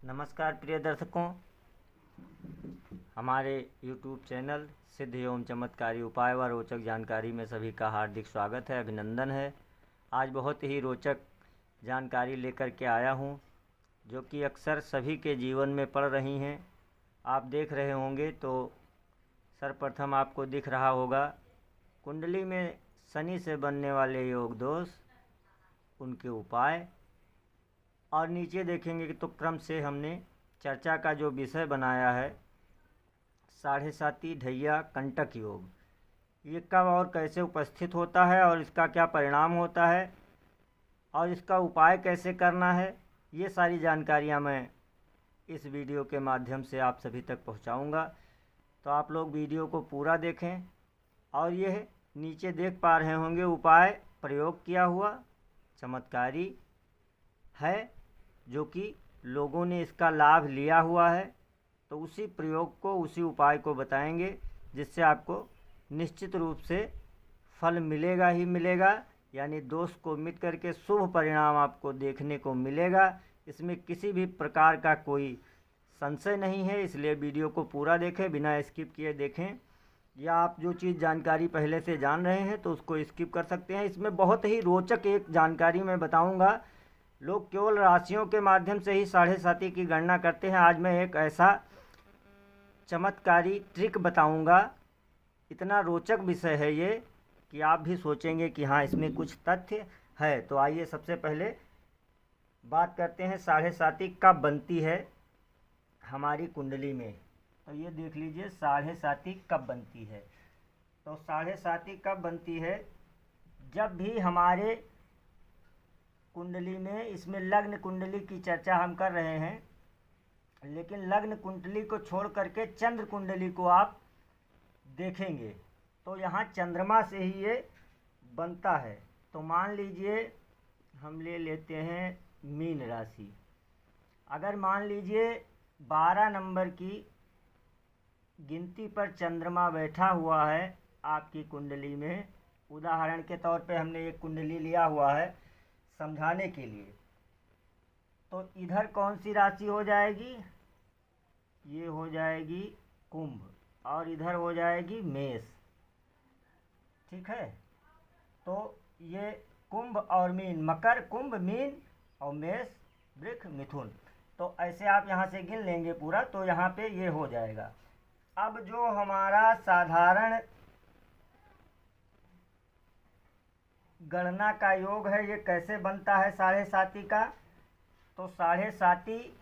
नमस्कार प्रिय दर्शकों, हमारे YouTube चैनल सिद्ध एवं चमत्कारी उपाय व रोचक जानकारी में सभी का हार्दिक स्वागत है, अभिनंदन है। आज बहुत ही रोचक जानकारी लेकर के आया हूं, जो कि अक्सर सभी के जीवन में पड़ रही हैं। आप देख रहे होंगे तो सर्वप्रथम आपको दिख रहा होगा कुंडली में शनि से बनने वाले योग दोष, उनके उपाय, और नीचे देखेंगे कि तो क्रम से हमने चर्चा का जो विषय बनाया है साढ़े साती ढैया कंटक योग, ये कब और कैसे उपस्थित होता है और इसका क्या परिणाम होता है और इसका उपाय कैसे करना है, ये सारी जानकारियां मैं इस वीडियो के माध्यम से आप सभी तक पहुंचाऊंगा। तो आप लोग वीडियो को पूरा देखें। और यह नीचे देख पा रहे होंगे उपाय प्रयोग किया हुआ चमत्कारी है, जो कि लोगों ने इसका लाभ लिया हुआ है। तो उसी प्रयोग को, उसी उपाय को बताएंगे, जिससे आपको निश्चित रूप से फल मिलेगा ही मिलेगा, यानी दोष को मिट करके शुभ परिणाम आपको देखने को मिलेगा। इसमें किसी भी प्रकार का कोई संशय नहीं है, इसलिए वीडियो को पूरा देखें, बिना स्किप किए देखें। या आप जो चीज़ जानकारी पहले से जान रहे हैं तो उसको स्किप कर सकते हैं। इसमें बहुत ही रोचक एक जानकारी मैं बताऊंगा। लोग केवल राशियों के माध्यम से ही साढ़े साती की गणना करते हैं। आज मैं एक ऐसा चमत्कारी ट्रिक बताऊंगा, इतना रोचक विषय है ये कि आप भी सोचेंगे कि हाँ, इसमें कुछ तथ्य है। तो आइए सबसे पहले बात करते हैं साढ़े साती कब बनती है हमारी कुंडली में। तो ये देख लीजिए साढ़े साती कब बनती है। तो साढ़े साती कब बनती है? जब भी हमारे कुंडली में, इसमें लग्न कुंडली की चर्चा हम कर रहे हैं, लेकिन लग्न कुंडली को छोड़ करके चंद्र कुंडली को आप देखेंगे तो यहाँ चंद्रमा से ही ये बनता है। तो मान लीजिए हम ले लेते हैं मीन राशि। अगर मान लीजिए 12 नंबर की गिनती पर चंद्रमा बैठा हुआ है आपकी कुंडली में, उदाहरण के तौर पे हमने एक कुंडली लिया हुआ है समझाने के लिए, तो इधर कौन सी राशि हो जाएगी? ये हो जाएगी कुंभ, और इधर हो जाएगी मेष। ठीक है, तो ये कुंभ और मीन, मकर, कुंभ, मीन और मेष, वृष, मिथुन। तो ऐसे आप यहाँ से गिन लेंगे पूरा, तो यहाँ पे ये हो जाएगा। अब जो हमारा साधारण गणना का योग है, ये कैसे बनता है साढ़े साती का? तो साढ़े साती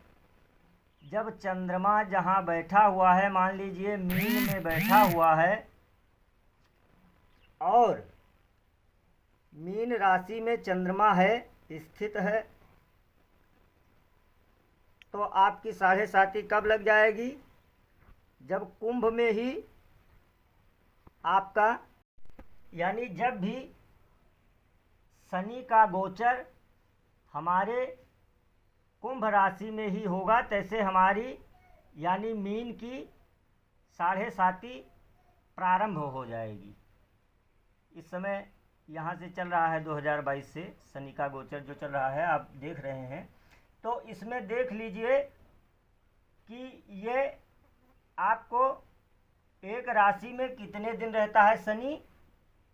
जब चंद्रमा जहाँ बैठा हुआ है, मान लीजिए मीन में बैठा हुआ है और मीन राशि में चंद्रमा है, स्थित है, तो आपकी साढ़े साती कब लग जाएगी? जब कुंभ में ही आपका, यानी जब भी शनि का गोचर हमारे कुंभ राशि में ही होगा, तैसे हमारी यानी मीन की साढ़े साती प्रारंभ हो जाएगी। इस समय यहाँ से चल रहा है 2022 से शनि का गोचर जो चल रहा है, आप देख रहे हैं। तो इसमें देख लीजिए कि ये आपको एक राशि में कितने दिन रहता है शनि?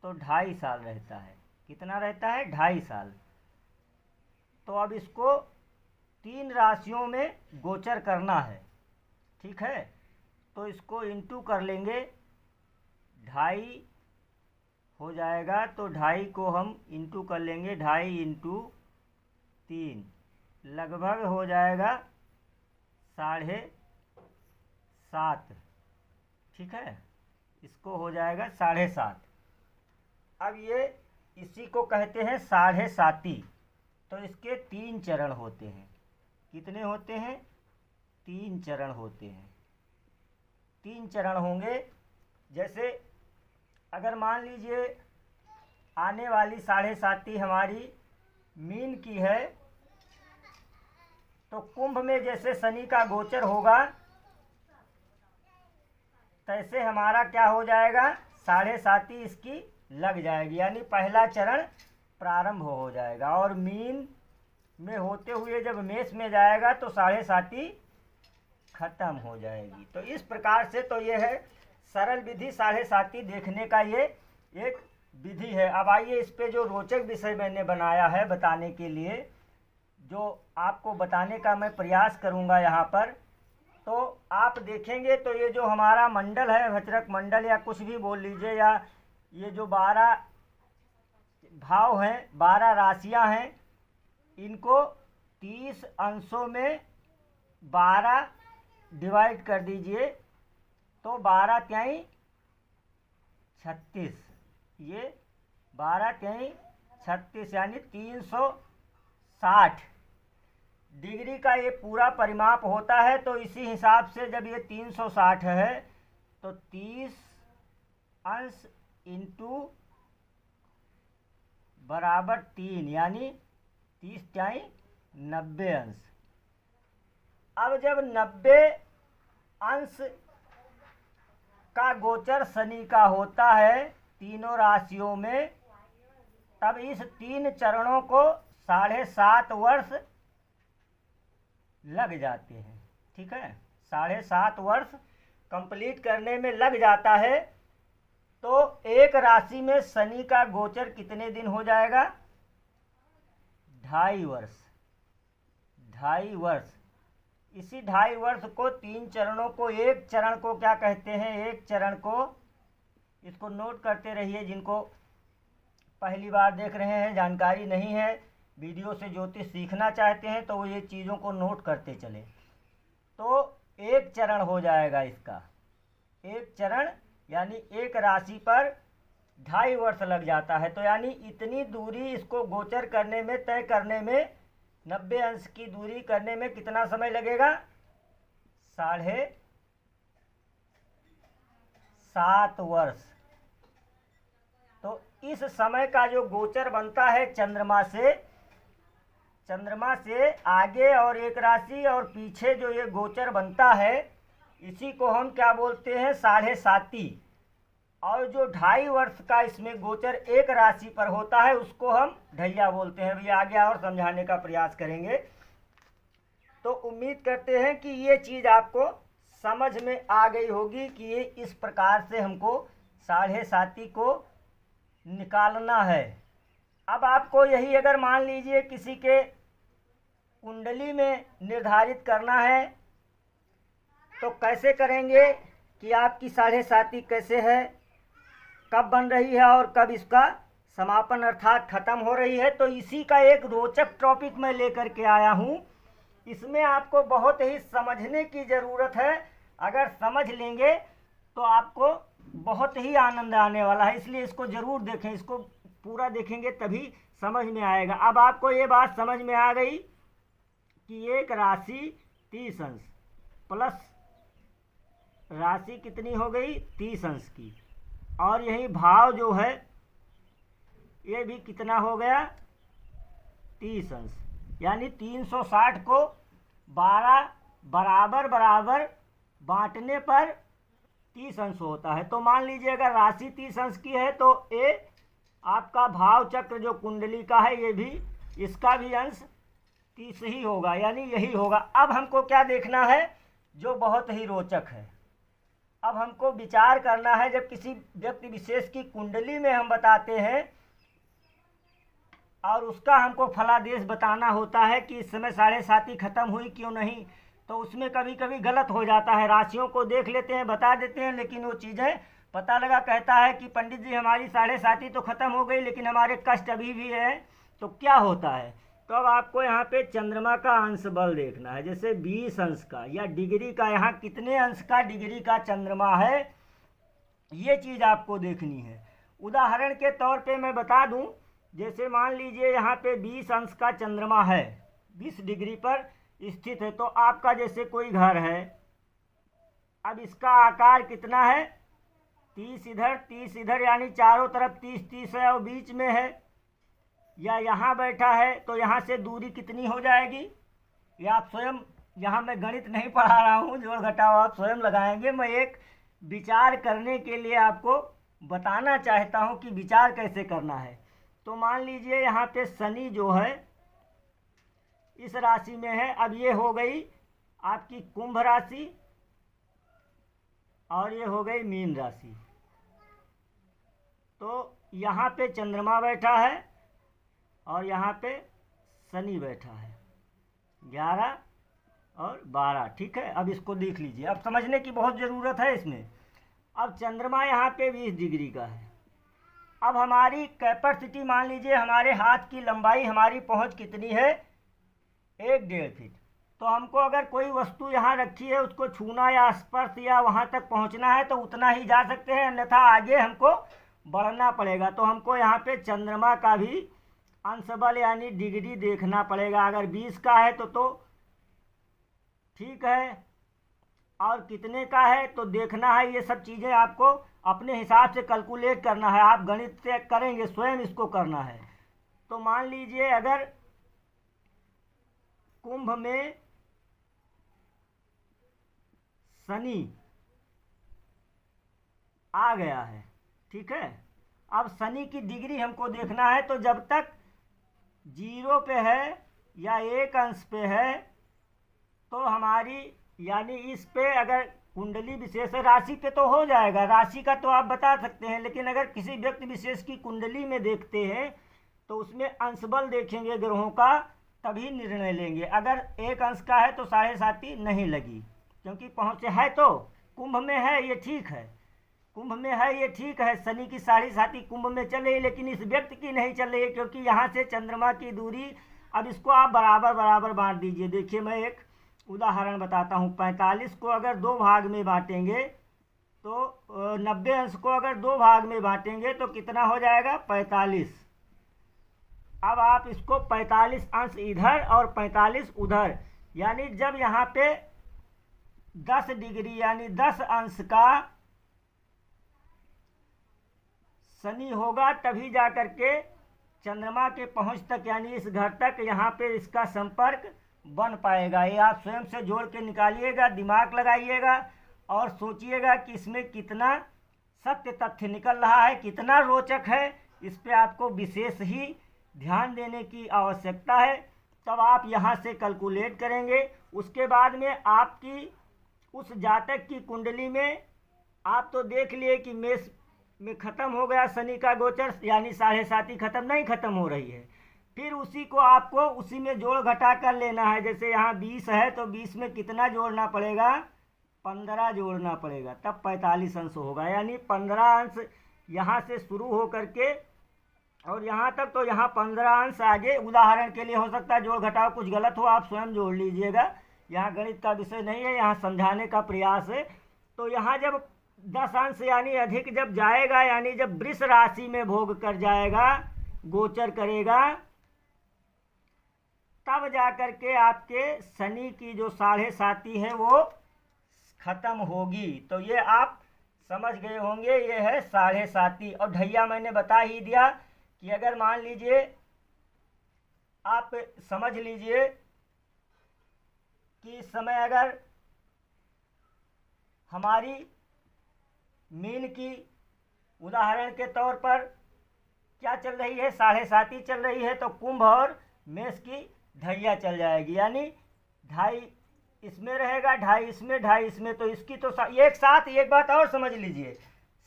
तो 2.5 साल रहता है। कितना रहता है? 2.5 साल। तो अब इसको 3 राशियों में गोचर करना है। ठीक है, तो इसको इंटू कर लेंगे, 2.5 हो जाएगा। तो 2.5 को हम इंटू कर लेंगे, 2.5 इंटू 3 लगभग हो जाएगा 7.5। ठीक है, इसको हो जाएगा 7.5। अब ये इसी को कहते हैं साढ़े साती। तो इसके 3 चरण होते हैं। कितने होते हैं? 3 चरण होते हैं। 3 चरण होंगे। जैसे अगर मान लीजिए आने वाली साढ़े साती हमारी मीन की है, तो कुंभ में जैसे शनि का गोचर होगा, तैसे हमारा क्या हो जाएगा? साढ़े साती इसकी लग जाएगी, यानी पहला चरण प्रारंभ हो जाएगा। और मीन में होते हुए जब मेष में जाएगा तो साढ़े साती खत्म हो जाएगी। तो इस प्रकार से तो ये है सरल विधि 7.5 देखने का, ये एक विधि है। अब आइए इस पे जो रोचक विषय मैंने बनाया है बताने के लिए, जो आपको बताने का मैं प्रयास करूंगा यहाँ पर, तो आप देखेंगे तो ये जो हमारा मंडल है, वज्रक मंडल या कुछ भी बोल लीजिए, या ये जो 12 भाव हैं, 12 राशियां हैं, इनको 30 अंशों में 12 डिवाइड कर दीजिए तो 12 त्याई 36, ये 12 त्याई 36 यानी 360 डिग्री का ये पूरा परिमाप होता है। तो इसी हिसाब से जब ये 360 है तो 30 अंश इंटू बराबर 3 यानी 30 त्याई 90 अंश। अब जब 90 अंश का गोचर शनि का होता है तीनों राशियों में, तब इस 3 चरणों को 7.5 वर्ष लग जाते हैं। ठीक है, 7.5 वर्ष कंप्लीट करने में लग जाता है। तो एक राशि में शनि का गोचर कितने दिन हो जाएगा? 2.5 वर्ष। 2.5 वर्ष। इसी 2.5 वर्ष को 3 चरणों को, एक चरण को क्या कहते हैं? एक चरण को, इसको नोट करते रहिए। जिनको पहली बार देख रहे हैं, जानकारी नहीं है, वीडियो से ज्योतिष सीखना चाहते हैं, तो वो ये चीज़ों को नोट करते चले। तो एक चरण हो जाएगा इसका। एक चरण यानी एक राशि पर 2.5 वर्ष लग जाता है। तो यानी इतनी दूरी इसको गोचर करने में, तय करने में, 90 अंश की दूरी करने में कितना समय लगेगा? 7.5 वर्ष। तो इस समय का जो गोचर बनता है चंद्रमा से आगे और एक राशि और पीछे जो ये गोचर बनता है, इसी को हम क्या बोलते हैं? 7.5। और जो 2.5 वर्ष का इसमें गोचर एक राशि पर होता है, उसको हम ढैया बोलते हैं। अभी आगे और समझाने का प्रयास करेंगे। तो उम्मीद करते हैं कि ये चीज़ आपको समझ में आ गई होगी कि ये इस प्रकार से हमको 7.5 को निकालना है। अब आपको यही अगर मान लीजिए किसी के कुंडली में निर्धारित करना है, तो कैसे करेंगे कि आपकी 7.5 कैसे है, कब बन रही है और कब इसका समापन अर्थात खत्म हो रही है। तो इसी का एक रोचक टॉपिक मैं लेकर के आया हूँ। इसमें आपको बहुत ही समझने की ज़रूरत है। अगर समझ लेंगे तो आपको बहुत ही आनंद आने वाला है, इसलिए इसको ज़रूर देखें। इसको पूरा देखेंगे तभी समझ में आएगा। अब आपको ये बात समझ में आ गई कि एक राशि 30 अंश प्लस राशि कितनी हो गई? 30 अंश की, और यही भाव जो है ये भी कितना हो गया? 30 अंश। यानी 360 को 12 बराबर बांटने पर 30 अंश होता है। तो मान लीजिए अगर राशि 30 अंश की है तो ये आपका भाव चक्र जो कुंडली का है, ये भी, इसका भी अंश 30 ही होगा, यानी यही होगा। अब हमको क्या देखना है जो बहुत ही रोचक है? अब हमको विचार करना है, जब किसी व्यक्ति विशेष की कुंडली में हम बताते हैं और उसका हमको फलादेश बताना होता है कि इस समय 7.5 खत्म हुई क्यों नहीं, तो उसमें कभी कभी गलत हो जाता है। राशियों को देख लेते हैं, बता देते हैं, लेकिन वो चीज़ें पता लगा कहता है कि पंडित जी हमारी 7.5 तो ख़त्म हो गई, लेकिन हमारे कष्ट अभी भी है। तो क्या होता है? तो अब आपको यहाँ पे चंद्रमा का अंश बल देखना है, जैसे 20 अंश का या डिग्री का, यहाँ कितने अंश का डिग्री का चंद्रमा है, ये चीज़ आपको देखनी है। उदाहरण के तौर पे मैं बता दूं, जैसे मान लीजिए यहाँ पे 20 अंश का चंद्रमा है, 20 डिग्री पर स्थित है। तो आपका जैसे कोई घर है, अब इसका आकार कितना है? 30 इधर 30 इधर, यानी चारों तरफ 30-30 है और बीच में है, या यहाँ बैठा है तो यहाँ से दूरी कितनी हो जाएगी? ये आप स्वयं, यहाँ मैं गणित नहीं पढ़ा रहा हूँ, जोड़ घटाव आप स्वयं लगाएंगे। मैं एक विचार करने के लिए आपको बताना चाहता हूँ कि विचार कैसे करना है। तो मान लीजिए यहाँ पे शनि जो है इस राशि में है। अब ये हो गई आपकी कुंभ राशि और ये हो गई मीन राशि। तो यहाँ पे चंद्रमा बैठा है और यहाँ पे शनि बैठा है, 11 और 12। ठीक है, अब इसको देख लीजिए, अब समझने की बहुत ज़रूरत है इसमें। अब चंद्रमा यहाँ पे 20 डिग्री का है। अब हमारी कैपेसिटी मान लीजिए, हमारे हाथ की लंबाई, हमारी पहुँच कितनी है, 1.5 फीट। तो हमको अगर कोई वस्तु यहाँ रखी है, उसको छूना या स्पर्श या वहाँ तक पहुँचना है तो उतना ही जा सकते हैं, अन्यथा आगे हमको बढ़ना पड़ेगा। तो हमको यहाँ पे चंद्रमा का भी अंश बल यानी डिग्री देखना पड़ेगा। अगर 20 का है तो ठीक है, और कितने का है तो देखना है। ये सब चीज़ें आपको अपने हिसाब से कैलकुलेट करना है, आप गणित से करेंगे, स्वयं इसको करना है। तो मान लीजिए अगर कुंभ में शनि आ गया है, ठीक है। अब शनि की डिग्री हमको देखना है, तो जब तक 0 पे है या 1 अंश पे है तो हमारी यानी इस पे अगर कुंडली विशेष है, राशि पे तो हो जाएगा, राशि का तो आप बता सकते हैं, लेकिन अगर किसी व्यक्ति विशेष की कुंडली में देखते हैं तो उसमें अंश बल देखेंगे ग्रहों का, तभी निर्णय लेंगे। अगर 1 अंश का है तो 7.5 नहीं लगी, क्योंकि पहुँचे है तो कुंभ में है, ये ठीक है, कुंभ में है ये ठीक है। शनि की 7.5 कुंभ में चल रही है, लेकिन इस व्यक्ति की नहीं चल रही है, क्योंकि यहाँ से चंद्रमा की दूरी, अब इसको आप बराबर बराबर बांट दीजिए। देखिए मैं एक उदाहरण बताता हूँ। 45 को अगर 2 भाग में बांटेंगे तो 90 अंश को अगर 2 भाग में बांटेंगे तो कितना हो जाएगा, 45। अब आप इसको 45 अंश इधर और 45 उधर, यानी जब यहाँ पे 10 डिग्री यानी 10 अंश का शनि होगा, तभी जा कर के चंद्रमा के पहुंच तक यानी इस घर तक यहाँ पे इसका संपर्क बन पाएगा। ये आप स्वयं से जोड़ के निकालिएगा, दिमाग लगाइएगा और सोचिएगा कि इसमें कितना सत्य तथ्य निकल रहा है, कितना रोचक है। इस पे आपको विशेष ही ध्यान देने की आवश्यकता है। तब आप यहाँ से कैलकुलेट करेंगे। उसके बाद में आपकी उस जातक की कुंडली में आप तो देख लिए कि मेष में ख़त्म हो गया शनि का गोचर, यानी 7.5 ख़त्म नहीं, ख़त्म हो रही है। फिर उसी को आपको उसी में जोड़ घटा कर लेना है। जैसे यहाँ 20 है तो 20 में कितना जोड़ना पड़ेगा, 15 जोड़ना पड़ेगा, तब 45 अंश होगा। यानी 15 अंश यहाँ से शुरू हो करके और यहाँ तक, तो यहाँ 15 अंश आगे। उदाहरण के लिए हो सकता है जोड़ घटाव कुछ गलत हो, आप स्वयं जोड़ लीजिएगा, यहाँ गणित का विषय नहीं है, यहाँ समझाने का प्रयास है। तो यहाँ जब 10 अंश यानी अधिक जब जाएगा, यानी जब वृष राशि में भोग कर जाएगा, गोचर करेगा, तब जा कर के आपके शनि की जो 7.5 है वो खत्म होगी। तो ये आप समझ गए होंगे, ये है 7.5। और ढैया मैंने बता ही दिया कि अगर मान लीजिए आप समझ लीजिए कि इस समय अगर हमारी मीन की उदाहरण के तौर पर क्या चल रही है, 7.5 चल रही है, तो कुंभ और मेष की ढैया चल जाएगी, यानी 2.5 इसमें रहेगा, 2.5 इसमें, 2.5 इसमें। तो इसकी तो एक साथ, एक बात और समझ लीजिए,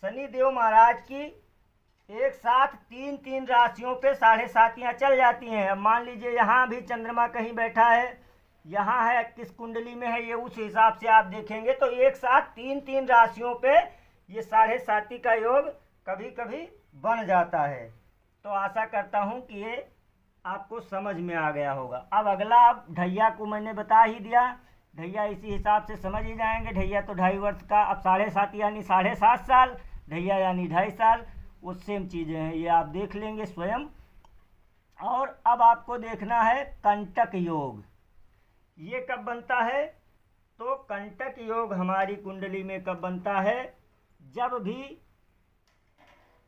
शनि देव महाराज की एक साथ 3 राशियों पे 7.5 चल जाती हैं। अब मान लीजिए यहाँ भी चंद्रमा कहीं बैठा है, यहाँ है, किस कुंडली में है, ये उस हिसाब से आप देखेंगे तो एक साथ 3 राशियों पे ये 7.5 का योग कभी कभी बन जाता है। तो आशा करता हूँ कि ये आपको समझ में आ गया होगा। अब अगला, अब ढैया को मैंने बता ही दिया, ढैया इसी हिसाब से समझ ही जाएंगे। ढैया तो 2.5 वर्ष का, अब 7.5 यानी 7.5 साल, ढैया यानी 2.5 साल, वो सेम चीज़ें हैं, ये आप देख लेंगे स्वयं। और अब आपको देखना है कंटक योग, ये कब बनता है। तो कंटक योग हमारी कुंडली में कब बनता है, जब भी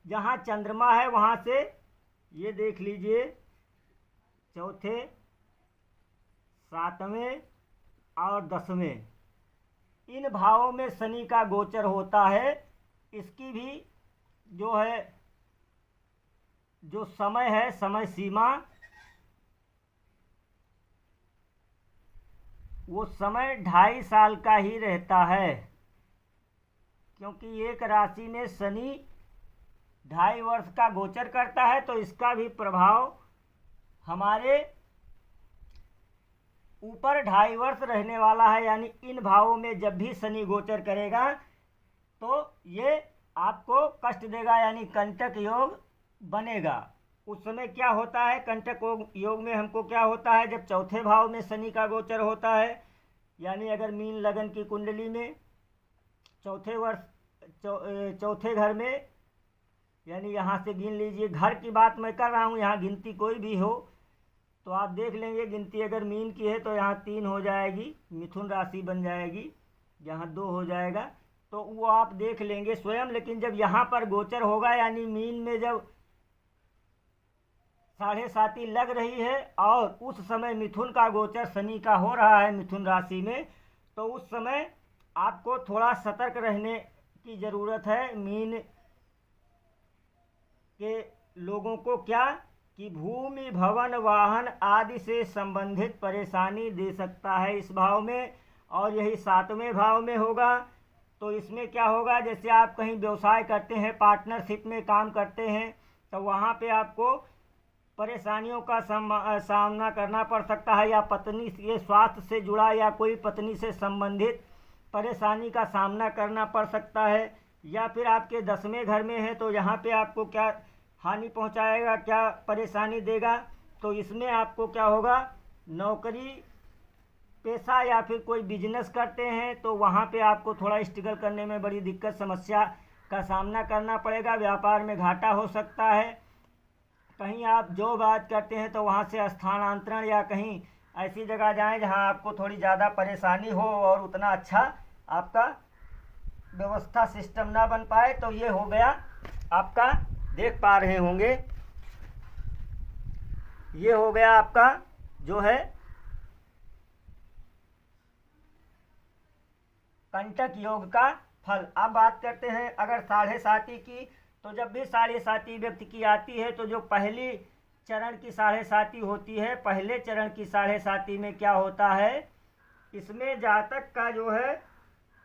जहाँ चंद्रमा है वहाँ से, ये देख लीजिए, चौथे, 7वें और 10वें, इन भावों में शनि का गोचर होता है। इसकी भी जो है, जो समय है, समय सीमा वो समय 2.5 साल का ही रहता है, क्योंकि एक राशि में शनि 2.5 वर्ष का गोचर करता है, तो इसका भी प्रभाव हमारे ऊपर 2.5 वर्ष रहने वाला है। यानी इन भावों में जब भी शनि गोचर करेगा तो ये आपको कष्ट देगा, यानी कंटक योग बनेगा। उस समय क्या होता है, कंटक योग में हमको क्या होता है, जब चौथे भाव में शनि का गोचर होता है, यानी अगर मीन लगन की कुंडली में चौथे घर में, यानी यहाँ से गिन लीजिए, घर की बात मैं कर रहा हूँ, यहाँ गिनती कोई भी हो तो आप देख लेंगे। गिनती अगर मीन की है तो यहाँ 3 हो जाएगी, मिथुन राशि बन जाएगी, यहाँ 2 हो जाएगा, तो वो आप देख लेंगे स्वयं। लेकिन जब यहाँ पर गोचर होगा, यानी मीन में जब 7.5 लग रही है और उस समय मिथुन का गोचर शनि का हो रहा है मिथुन राशि में, तो उस समय आपको थोड़ा सतर्क रहने की ज़रूरत है। मीन के लोगों को क्या कि भूमि भवन वाहन आदि से संबंधित परेशानी दे सकता है इस भाव में, और यही 7वें भाव में होगा। तो इसमें क्या होगा, जैसे आप कहीं व्यवसाय करते हैं, पार्टनरशिप में काम करते हैं, तो वहाँ पे आपको परेशानियों का सामना करना पड़ सकता है, या पत्नी के स्वास्थ्य से जुड़ा या कोई पत्नी से संबंधित परेशानी का सामना करना पड़ सकता है। या फिर आपके 10वें घर में है तो यहाँ पे आपको क्या हानि पहुँचाएगा, क्या परेशानी देगा। तो इसमें आपको क्या होगा, नौकरी पेशा या फिर कोई बिजनेस करते हैं तो वहाँ पे आपको थोड़ा स्ट्रगल करने में बड़ी दिक्कत समस्या का सामना करना पड़ेगा। व्यापार में घाटा हो सकता है। कहीं आप जो बात करते हैं तो वहाँ से स्थानांतरण या कहीं ऐसी जगह जाएं जहाँ आपको थोड़ी ज़्यादा परेशानी हो और उतना अच्छा आपका व्यवस्था सिस्टम ना बन पाए। तो ये हो गया आपका, देख पा रहे होंगे, ये हो गया आपका जो है कंटक योग का फल। अब बात करते हैं अगर 7.5 की, तो जब भी 7.5 व्यक्ति की आती है तो जो पहली चरण की 7.5 होती है, पहले चरण की 7.5 में क्या होता है, इसमें जातक का जो है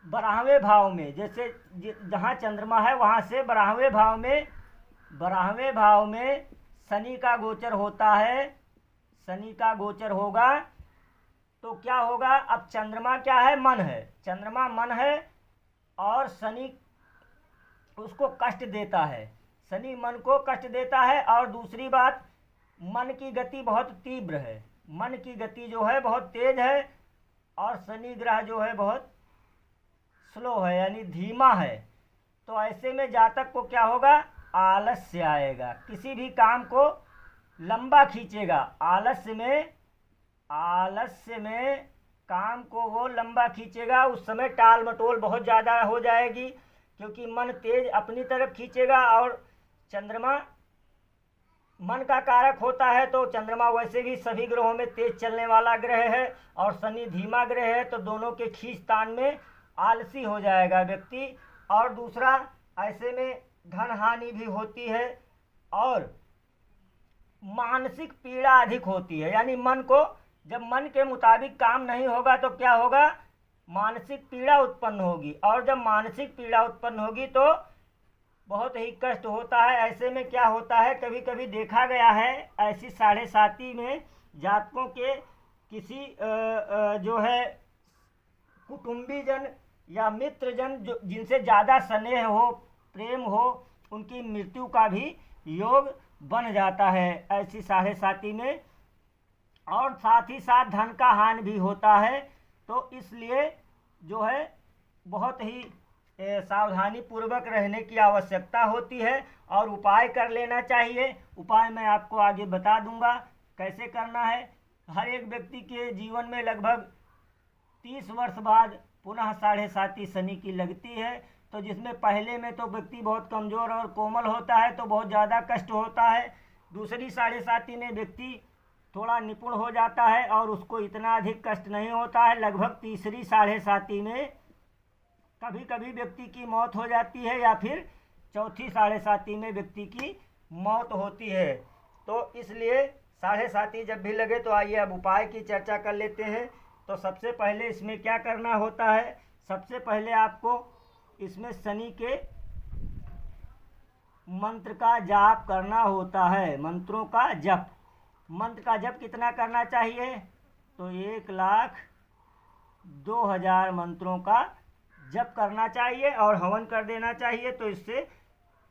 12वें भाव में, जैसे जहाँ चंद्रमा है वहाँ से 12वें भाव में शनि का गोचर होता है। शनि का गोचर होगा तो क्या होगा, अब चंद्रमा क्या है, मन है, चंद्रमा मन है और शनि उसको कष्ट देता है, शनि मन को कष्ट देता है। और दूसरी बात, मन की गति बहुत तीव्र है, मन की गति जो है बहुत तेज है, और शनि ग्रह जो है बहुत स्लो है, यानी धीमा है। तो ऐसे में जातक को क्या होगा, आलस्य आएगा, किसी भी काम को लंबा खींचेगा, आलस्य में काम को वो लंबा खींचेगा। उस समय टाल मटोल बहुत ज़्यादा हो जाएगी, क्योंकि मन तेज अपनी तरफ खींचेगा, और चंद्रमा मन का कारक होता है। तो चंद्रमा वैसे भी सभी ग्रहों में तेज चलने वाला ग्रह है, और शनि धीमा ग्रह है, तो दोनों के खींचतान में आलसी हो जाएगा व्यक्ति। और दूसरा, ऐसे में धन हानि भी होती है और मानसिक पीड़ा अधिक होती है। यानी मन को जब मन के मुताबिक काम नहीं होगा तो क्या होगा, मानसिक पीड़ा उत्पन्न होगी, और जब मानसिक पीड़ा उत्पन्न होगी तो बहुत ही कष्ट होता है। ऐसे में क्या होता है, कभी कभी देखा गया है ऐसी 7.5 में जातकों के किसी जो है कुटुंबीजन या मित्रजन जो जिनसे ज़्यादा स्नेह हो, प्रेम हो, उनकी मृत्यु का भी योग बन जाता है ऐसी 7.5 में। और साथ ही साथ धन का हानि भी होता है। तो इसलिए जो है बहुत ही सावधानी पूर्वक रहने की आवश्यकता होती है, और उपाय कर लेना चाहिए। उपाय मैं आपको आगे बता दूंगा कैसे करना है। हर एक व्यक्ति के जीवन में लगभग 30 वर्ष बाद पुनः 7.5 शनि की लगती है। तो जिसमें पहले में तो व्यक्ति बहुत कमज़ोर और कोमल होता है, तो बहुत ज़्यादा कष्ट होता है। दूसरी 7.5 में व्यक्ति थोड़ा निपुण हो जाता है और उसको इतना अधिक कष्ट नहीं होता है। लगभग तीसरी 7.5 में कभी कभी व्यक्ति की मौत हो जाती है, या फिर चौथी 7.5 में व्यक्ति की मौत होती है। तो इसलिए 7.5 जब भी लगे तो आइए अब उपाय की चर्चा कर लेते हैं तो सबसे पहले इसमें क्या करना होता है, सबसे पहले आपको इसमें शनि के मंत्र का जाप करना होता है। मंत्रों का जप, मंत्र का जप कितना करना चाहिए, तो 1,02,000 मंत्रों का जप करना चाहिए और हवन कर देना चाहिए। तो इससे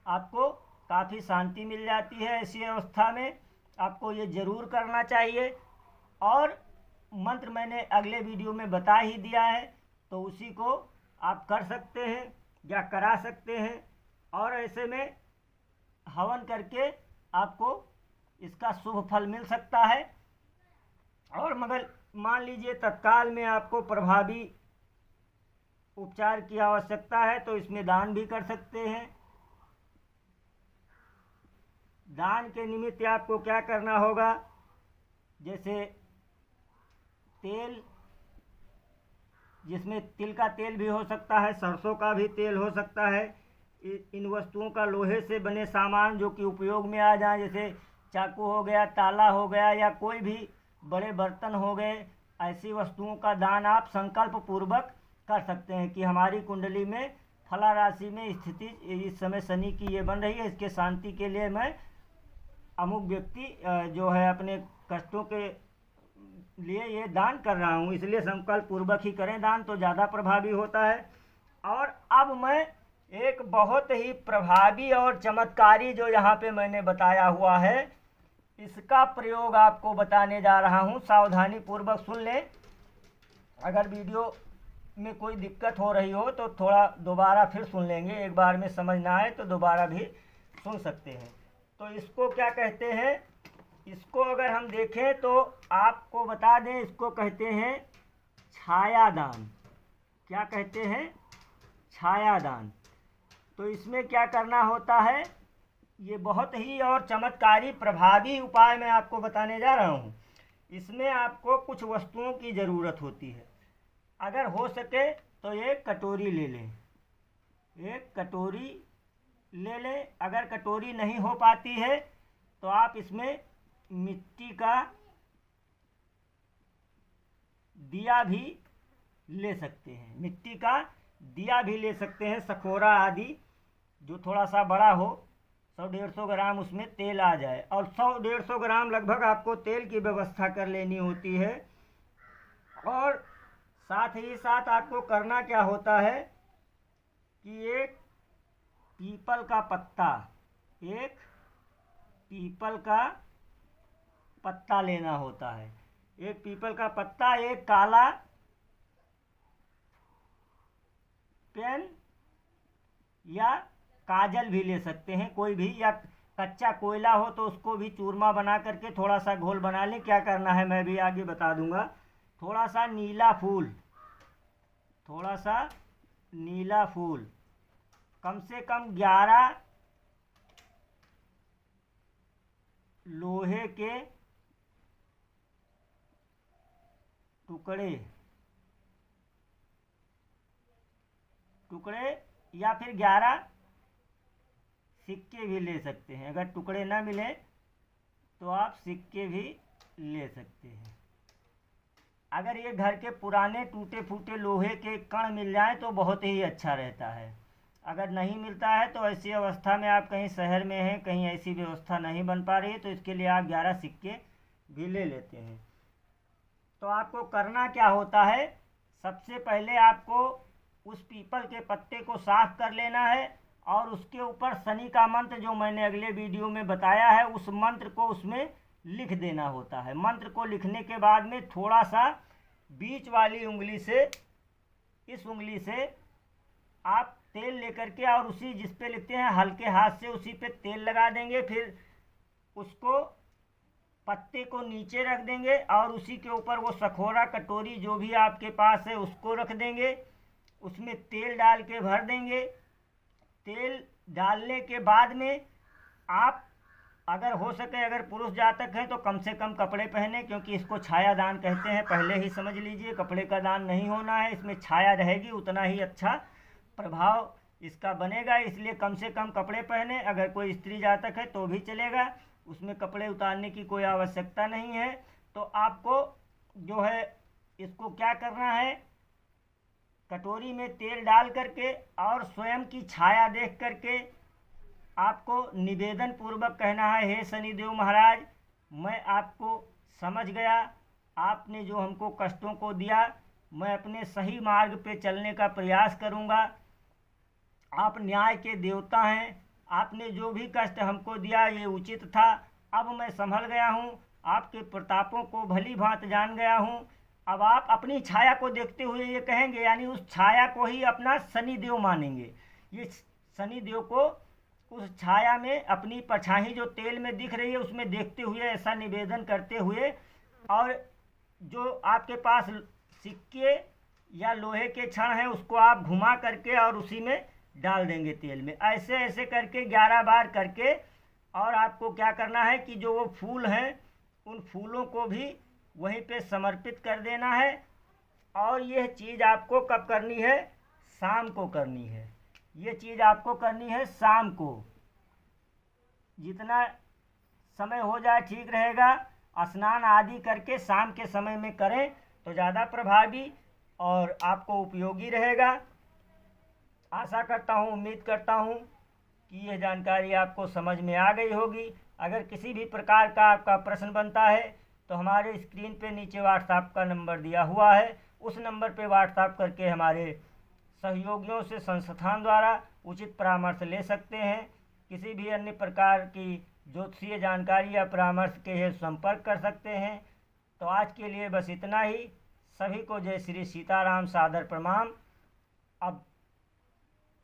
आपको काफ़ी शांति मिल जाती है। ऐसी अवस्था में आपको ये ज़रूर करना चाहिए। और मंत्र मैंने अगले वीडियो में बता ही दिया है, तो उसी को आप कर सकते हैं या करा सकते हैं। और ऐसे में हवन करके आपको इसका शुभ फल मिल सकता है। और मगर मान लीजिए तत्काल में आपको प्रभावी उपचार की आवश्यकता है, तो इसमें दान भी कर सकते हैं। दान के निमित्त आपको क्या करना होगा, जैसे तेल, जिसमें तिल का तेल भी हो सकता है, सरसों का भी तेल हो सकता है। इन वस्तुओं का लोहे से बने सामान जो कि उपयोग में आ जाए, जैसे चाकू हो गया, ताला हो गया, या कोई भी बड़े बर्तन हो गए, ऐसी वस्तुओं का दान आप संकल्प पूर्वक कर सकते हैं कि हमारी कुंडली में फला राशि में स्थिति इस समय शनि की ये बन रही है, इसके शांति के लिए मैं अमुक व्यक्ति जो है अपने कष्टों के लिए ये दान कर रहा हूँ, इसलिए संकल्प पूर्वक ही करें दान, तो ज़्यादा प्रभावी होता है। और अब मैं एक बहुत ही प्रभावी और चमत्कारी जो यहाँ पे मैंने बताया हुआ है, इसका प्रयोग आपको बताने जा रहा हूँ। सावधानी पूर्वक सुन लें। अगर वीडियो में कोई दिक्कत हो रही हो तो थोड़ा दोबारा फिर सुन लेंगे, एक बार में समझ ना आए तो दोबारा भी सुन सकते हैं। तो इसको क्या कहते हैं, इसको अगर हम देखें तो आपको बता दें, इसको कहते हैं छायादान। क्या कहते हैं, छायादान। तो इसमें क्या करना होता है, ये बहुत ही और चमत्कारी प्रभावी उपाय मैं आपको बताने जा रहा हूँ। इसमें आपको कुछ वस्तुओं की ज़रूरत होती है। अगर हो सके तो एक कटोरी ले लें, एक कटोरी ले लें। अगर कटोरी नहीं हो पाती है तो आप इसमें मिट्टी का दिया भी ले सकते हैं, मिट्टी का दिया भी ले सकते हैं, सखोरा आदि, जो थोड़ा सा बड़ा हो, 100-150 ग्राम उसमें तेल आ जाए। और 100-150 ग्राम लगभग आपको तेल की व्यवस्था कर लेनी होती है। और साथ ही साथ आपको करना क्या होता है कि एक पीपल का पत्ता, एक पीपल का पत्ता लेना होता है। एक पीपल का पत्ता, एक काला पेन या काजल भी ले सकते हैं कोई भी, या कच्चा कोयला हो तो उसको भी चूरमा बना करके थोड़ा सा घोल बना लें। क्या करना है मैं भी आगे बता दूंगा। थोड़ा सा नीला फूल, थोड़ा सा नीला फूल, कम से कम 11 लोहे के टुकड़े या फिर 11 सिक्के भी ले सकते हैं। अगर टुकड़े ना मिले तो आप सिक्के भी ले सकते हैं। अगर ये घर के पुराने टूटे फूटे लोहे के कण मिल जाएं तो बहुत ही अच्छा रहता है। अगर नहीं मिलता है तो ऐसी अवस्था में आप कहीं शहर में हैं, कहीं ऐसी व्यवस्था नहीं बन पा रही है, तो इसके लिए आप 11 सिक्के भी ले लेते हैं। तो आपको करना क्या होता है, सबसे पहले आपको उस पीपल के पत्ते को साफ कर लेना है और उसके ऊपर शनि का मंत्र जो मैंने अगले वीडियो में बताया है, उस मंत्र को उसमें लिख देना होता है। मंत्र को लिखने के बाद में थोड़ा सा बीच वाली उंगली से, इस उंगली से आप तेल लेकर के और उसी जिस पे लिखते हैं हल्के हाथ से उसी पे तेल लगा देंगे। फिर उसको पत्ते को नीचे रख देंगे और उसी के ऊपर वो सखोरा कटोरी जो भी आपके पास है उसको रख देंगे। उसमें तेल डाल के भर देंगे। तेल डालने के बाद में आप अगर हो सके, अगर पुरुष जातक हैं तो कम से कम कपड़े पहने, क्योंकि इसको छाया दान कहते हैं, पहले ही समझ लीजिए। कपड़े का दान नहीं होना है, इसमें छाया रहेगी, उतना ही अच्छा प्रभाव इसका बनेगा। इसलिए कम से कम कपड़े पहने। अगर कोई स्त्री जातक है तो भी चलेगा, उसमें कपड़े उतारने की कोई आवश्यकता नहीं है। तो आपको जो है इसको क्या करना है, कटोरी में तेल डाल करके और स्वयं की छाया देख करके आपको निवेदन पूर्वक कहना है, हे शनिदेव महाराज, मैं आपको समझ गया, आपने जो हमको कष्टों को दिया, मैं अपने सही मार्ग पे चलने का प्रयास करूँगा। आप न्याय के देवता हैं, आपने जो भी कष्ट हमको दिया ये उचित था, अब मैं संभल गया हूँ, आपके प्रतापों को भली भांति जान गया हूँ। अब आप अपनी छाया को देखते हुए ये कहेंगे, यानी उस छाया को ही अपना शनिदेव मानेंगे। ये शनिदेव को उस छाया में अपनी परछाई जो तेल में दिख रही है उसमें देखते हुए ऐसा निवेदन करते हुए, और जो आपके पास सिक्के या लोहे के छड़ हैं उसको आप घुमा करके और उसी में डाल देंगे तेल में। ऐसे ऐसे करके 11 बार करके, और आपको क्या करना है कि जो वो फूल हैं उन फूलों को भी वहीं पे समर्पित कर देना है। और यह चीज़ आपको कब करनी है, शाम को करनी है। ये चीज़ आपको करनी है शाम को, जितना समय हो जाए ठीक रहेगा। स्नान आदि करके शाम के समय में करें तो ज़्यादा प्रभावी और आपको उपयोगी रहेगा। आशा करता हूँ, उम्मीद करता हूँ कि यह जानकारी आपको समझ में आ गई होगी। अगर किसी भी प्रकार का आपका प्रश्न बनता है तो हमारे स्क्रीन पे नीचे व्हाट्सएप का नंबर दिया हुआ है, उस नंबर पे व्हाट्सएप करके हमारे सहयोगियों से संस्थान द्वारा उचित परामर्श ले सकते हैं। किसी भी अन्य प्रकार की ज्योतिषीय जानकारी या परामर्श के लिए संपर्क कर सकते हैं। तो आज के लिए बस इतना ही। सभी को जय श्री सीताराम, सादर प्रणाम। अब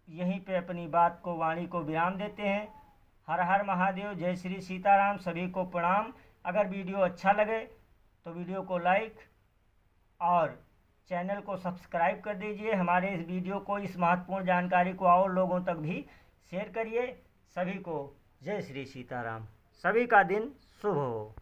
यहीं पे अपनी बात को, वाणी को विराम देते हैं। हर हर महादेव, जय श्री सीताराम, सभी को प्रणाम। अगर वीडियो अच्छा लगे तो वीडियो को लाइक और चैनल को सब्सक्राइब कर दीजिए। हमारे इस वीडियो को, इस महत्वपूर्ण जानकारी को और लोगों तक भी शेयर करिए। सभी को जय श्री सीताराम, सभी का दिन शुभ हो।